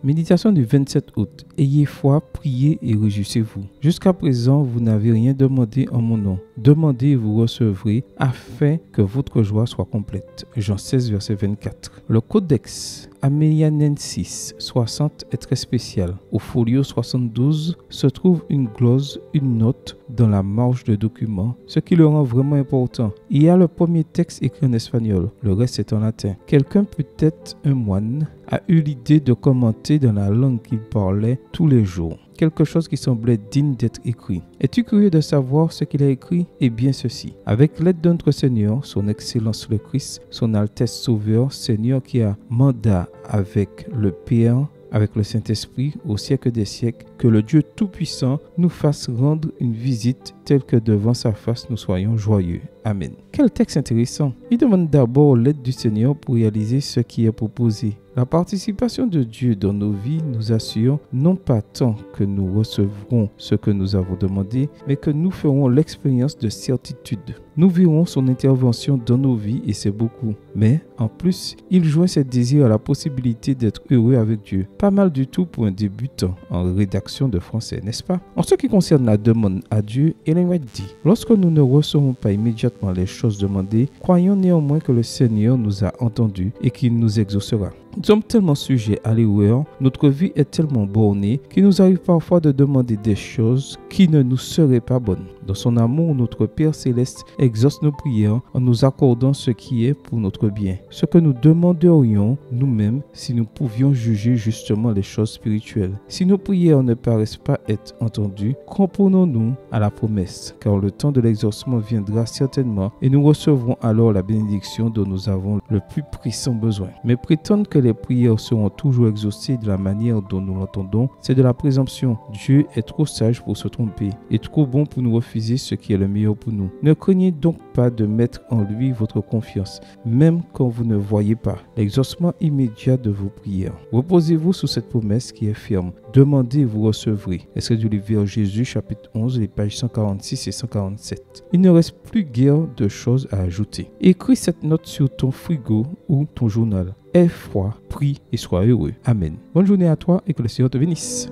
Méditation du 27 août. Ayez foi, priez et réjouissez-vous. Jusqu'à présent, vous n'avez rien demandé en mon nom. Demandez et vous recevrez, afin que votre joie soit complète. Jean 16, verset 24. Le codex Amelianensis 60 est très spécial. Au folio 72 se trouve une glose, une note dans la marge de document, ce qui le rend vraiment important. Il y a le premier texte écrit en espagnol, le reste est en latin. Quelqu'un, peut-être un moine, a eu l'idée de commenter dans la langue qu'il parlait tous les jours. Quelque chose qui semblait digne d'être écrit. Es-tu curieux de savoir ce qu'il a écrit? Eh bien ceci. Avec l'aide de notre Seigneur, son Excellence le Christ, son Altesse Sauveur, Seigneur qui a mandat avec le Père, avec le Saint-Esprit, au siècle des siècles, que le Dieu Tout-Puissant nous fasse rendre une visite telle que devant sa face nous soyons joyeux. Amen. Quel texte intéressant. Il demande d'abord l'aide du Seigneur pour réaliser ce qui est proposé. La participation de Dieu dans nos vies nous assure non pas tant que nous recevrons ce que nous avons demandé, mais que nous ferons l'expérience de certitude. Nous verrons son intervention dans nos vies et c'est beaucoup. Mais en plus, il joint ses désirs à la possibilité d'être heureux avec Dieu. Pas mal du tout pour un débutant en rédaction de français, n'est-ce pas? En ce qui concerne la demande à Dieu, Ellen White dit: lorsque nous ne recevons pas immédiatement les choses demandées, croyons néanmoins que le Seigneur nous a entendus et qu'il nous exaucera. Nous sommes tellement sujets à l'erreur, notre vie est tellement bornée qu'il nous arrive parfois de demander des choses qui ne nous seraient pas bonnes. Dans son amour, notre Père Céleste exauce nos prières en nous accordant ce qui est pour notre bien. Ce que nous demanderions nous-mêmes si nous pouvions juger justement les choses spirituelles. Si nos prières ne paraissent pas être entendues, cramponnons-nous à la promesse, car le temps de l'exaucement viendra certainement et nous recevrons alors la bénédiction dont nous avons le plus pressant besoin. Mais prétendre que les prières seront toujours exaucées de la manière dont nous l'entendons, c'est de la présomption. Dieu est trop sage pour se tromper et trop bon pour nous refuser ce qui est le meilleur pour nous. Ne craignez donc pas de mettre en lui votre confiance, même quand vous ne voyez pas l'exaucement immédiat de vos prières. Reposez-vous sur cette promesse qui est ferme. Demandez et vous recevrez. Extrait du livre Jésus, chapitre 11, les pages 146 et 147. Il ne reste plus guère de choses à ajouter. Écris cette note sur ton frigo ou ton journal. Aie foi, prie et sois heureux. Amen. Bonne journée à toi et que le Seigneur te bénisse.